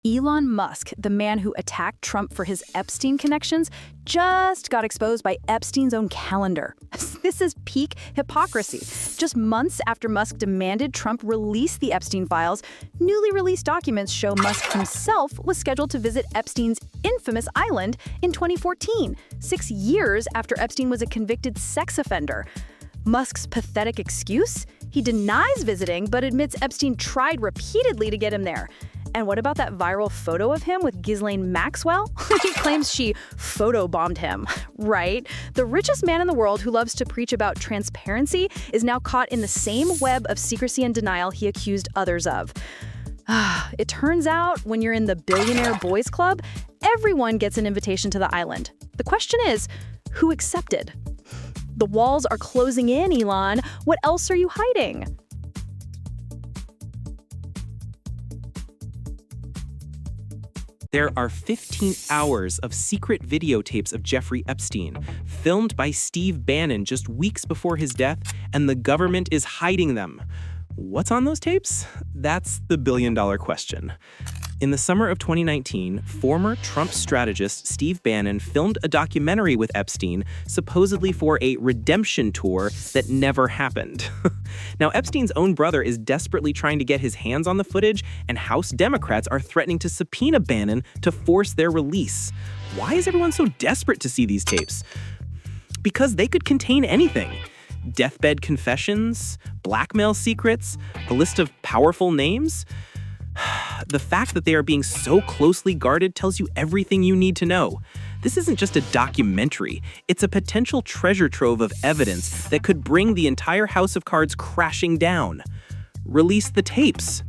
Elon Musk, the man who attacked Trump for his Epstein connections, just got exposed by Epstein's own calendar. This is peak hypocrisy. Just months after Musk demanded Trump release the Epstein files, newly released documents show Musk himself was scheduled to visit Epstein's infamous island in 2014, 6 years after Epstein was a convicted sex offender. Musk's pathetic excuse? He denies visiting, but admits Epstein tried repeatedly to get him there. And what about that viral photo of him with Ghislaine Maxwell? He claims she photobombed him, right? The richest man in the world who loves to preach about transparency is now caught in the same web of secrecy and denial he accused others of. It turns out when you're in the Billionaire Boys Club, everyone gets an invitation to the island. The question is, who accepted? The walls are closing in, Elon. What else are you hiding? There are 15 hours of secret videotapes of Jeffrey Epstein, filmed by Steve Bannon just weeks before his death, and the government is hiding them. What's on those tapes? That's the billion-dollar question. In the summer of 2019, former Trump strategist Steve Bannon filmed a documentary with Epstein, supposedly for a redemption tour that never happened. Now, Epstein's own brother is desperately trying to get his hands on the footage, and House Democrats are threatening to subpoena Bannon to force their release. Why is everyone so desperate to see these tapes? Because they could contain anything. Deathbed confessions, blackmail secrets, a list of powerful names. The fact that they are being so closely guarded tells you everything you need to know. This isn't just a documentary, it's a potential treasure trove of evidence that could bring the entire house of cards crashing down. Release the tapes.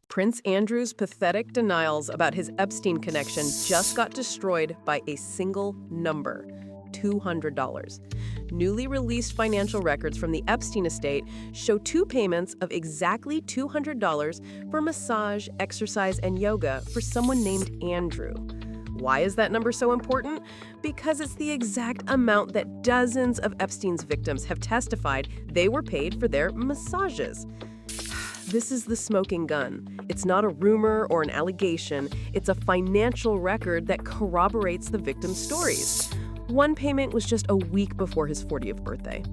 Prince Andrew's pathetic denials about his Epstein connection just got destroyed by a single number: $200. Newly released financial records from the Epstein estate show 2 payments of exactly $200 for massage, exercise, and yoga for someone named Andrew. Why is that number so important? Because it's the exact amount that dozens of Epstein's victims have testified they were paid for their massages. This is the smoking gun. It's not a rumor or an allegation. It's a financial record that corroborates the victims' stories. One payment was just a week before his 40th birthday.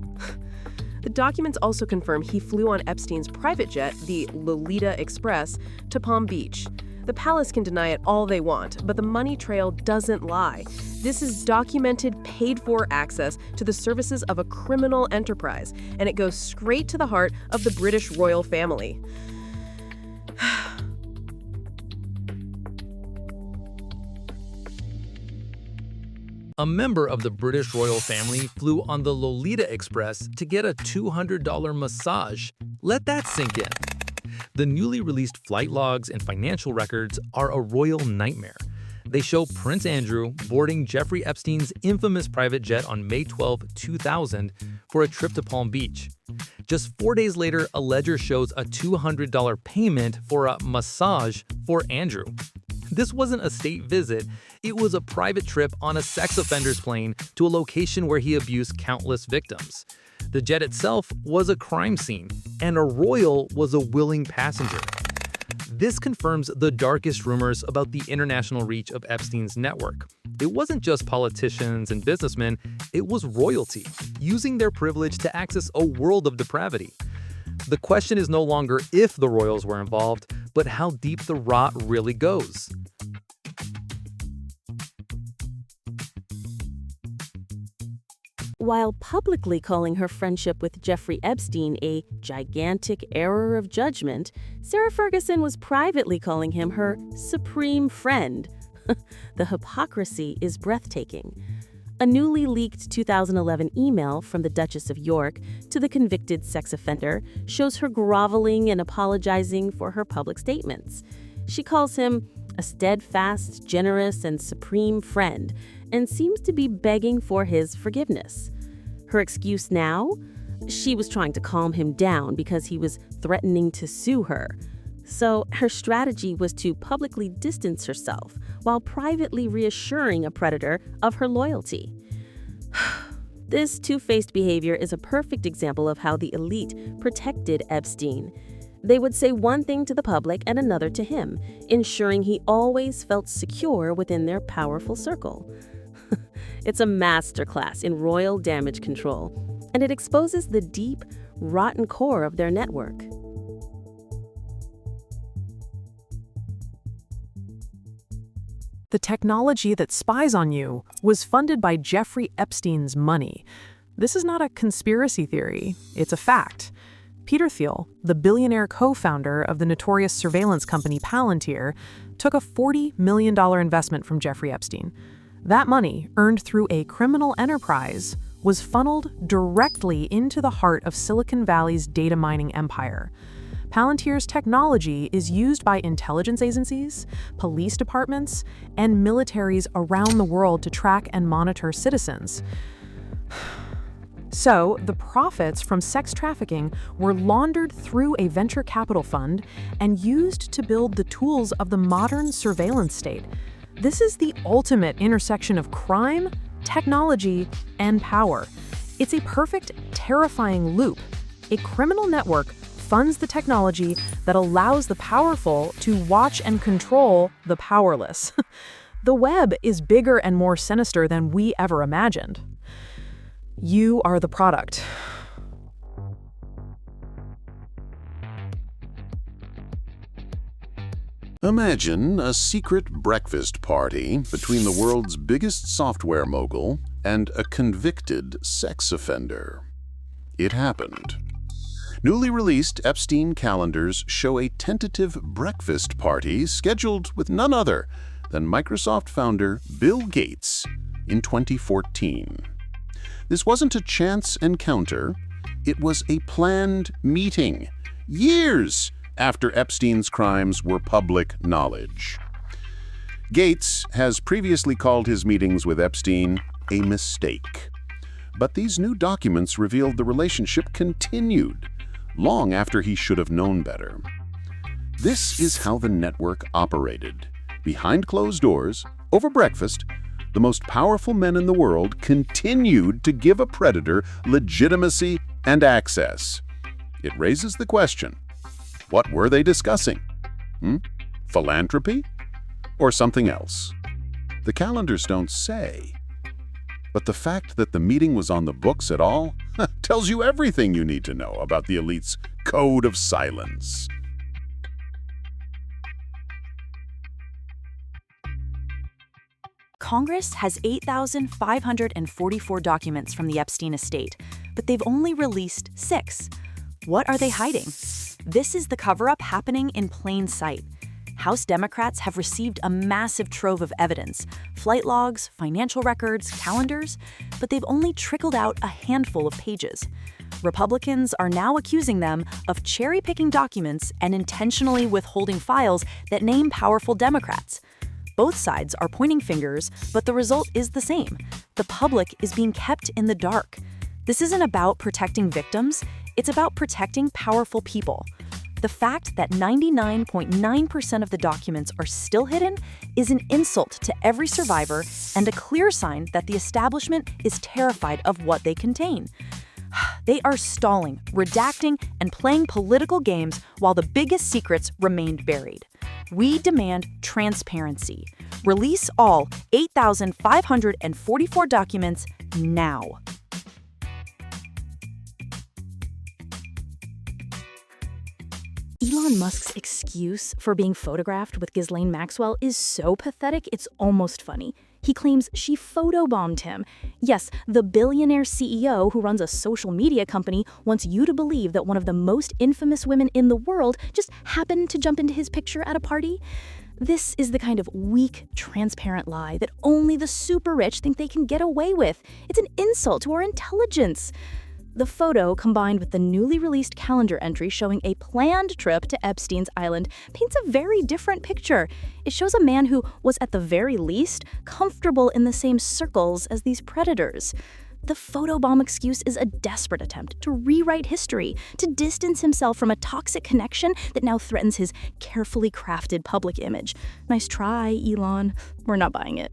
The documents also confirm he flew on Epstein's private jet, the Lolita Express, to Palm Beach. The palace can deny it all they want, but the money trail doesn't lie. This is documented, paid-for access to the services of a criminal enterprise, and it goes straight to the heart of the British royal family. A member of the British royal family flew on the Lolita Express to get a $200 massage. Let that sink in. The newly released flight logs and financial records are a royal nightmare. They show Prince Andrew boarding Jeffrey Epstein's infamous private jet on May 12, 2000 for a trip to Palm Beach. Just 4 days later, a ledger shows a $200 payment for a massage for Andrew. This wasn't a state visit, it was a private trip on a sex offender's plane to a location where he abused countless victims. The jet itself was a crime scene, and a royal was a willing passenger. This confirms the darkest rumors about the international reach of Epstein's network. It wasn't just politicians and businessmen, it was royalty, using their privilege to access a world of depravity. The question is no longer if the royals were involved, but how deep the rot really goes. While publicly calling her friendship with Jeffrey Epstein a gigantic error of judgment, Sarah Ferguson was privately calling him her supreme friend. The hypocrisy is breathtaking. A newly leaked 2011 email from the Duchess of York to the convicted sex offender shows her groveling and apologizing for her public statements. She calls him a steadfast, generous, and supreme friend, and seems to be begging for his forgiveness. Her excuse now? She was trying to calm him down because he was threatening to sue her. So her strategy was to publicly distance herself while privately reassuring a predator of her loyalty. This two-faced behavior is a perfect example of how the elite protected Epstein. They would say one thing to the public and another to him, ensuring he always felt secure within their powerful circle. It's a masterclass in royal damage control, and it exposes the deep, rotten core of their network. The technology that spies on you was funded by Jeffrey Epstein's money. This is not a conspiracy theory, it's a fact. Peter Thiel, the billionaire co-founder of the notorious surveillance company Palantir, took a $40 million investment from Jeffrey Epstein. That money, earned through a criminal enterprise, was funneled directly into the heart of Silicon Valley's data mining empire. Palantir's technology is used by intelligence agencies, police departments, and militaries around the world to track and monitor citizens. So, the profits from sex trafficking were laundered through a venture capital fund and used to build the tools of the modern surveillance state. This is the ultimate intersection of crime, technology, and power. It's a perfect, terrifying loop. A criminal network funds the technology that allows the powerful to watch and control the powerless. The web is bigger and more sinister than we ever imagined. You are the product. Imagine a secret breakfast party between the world's biggest software mogul and a convicted sex offender. It happened. Newly released Epstein calendars show a tentative breakfast party scheduled with none other than Microsoft founder Bill Gates in 2014. This wasn't a chance encounter, it was a planned meeting, years after Epstein's crimes were public knowledge. Gates has previously called his meetings with Epstein a mistake. But these new documents revealed the relationship continued long after he should have known better. This is how the network operated. Behind closed doors, over breakfast, the most powerful men in the world continued to give a predator legitimacy and access. It raises the question, what were they discussing? Philanthropy? Or something else? The calendars don't say. But the fact that the meeting was on the books at all tells you everything you need to know about the elite's code of silence. Congress has 8,544 documents from the Epstein estate, but they've only released 6. What are they hiding? This is the cover-up happening in plain sight. House Democrats have received a massive trove of evidence, flight logs, financial records, calendars, but they've only trickled out a handful of pages. Republicans are now accusing them of cherry-picking documents and intentionally withholding files that name powerful Democrats. Both sides are pointing fingers, but the result is the same. The public is being kept in the dark. This isn't about protecting victims, it's about protecting powerful people. The fact that 99.9% of the documents are still hidden is an insult to every survivor and a clear sign that the establishment is terrified of what they contain. They are stalling, redacting, and playing political games while the biggest secrets remained buried. We demand transparency. Release all 8,544 documents now. Elon Musk's excuse for being photographed with Ghislaine Maxwell is so pathetic, it's almost funny. He claims she photobombed him. Yes, the billionaire CEO who runs a social media company wants you to believe that one of the most infamous women in the world just happened to jump into his picture at a party. This is the kind of weak, transparent lie that only the super rich think they can get away with. It's an insult to our intelligence. The photo, combined with the newly released calendar entry showing a planned trip to Epstein's island, paints a very different picture. It shows a man who was, at the very least, comfortable in the same circles as these predators. The photobomb excuse is a desperate attempt to rewrite history, to distance himself from a toxic connection that now threatens his carefully crafted public image. Nice try, Elon. We're not buying it.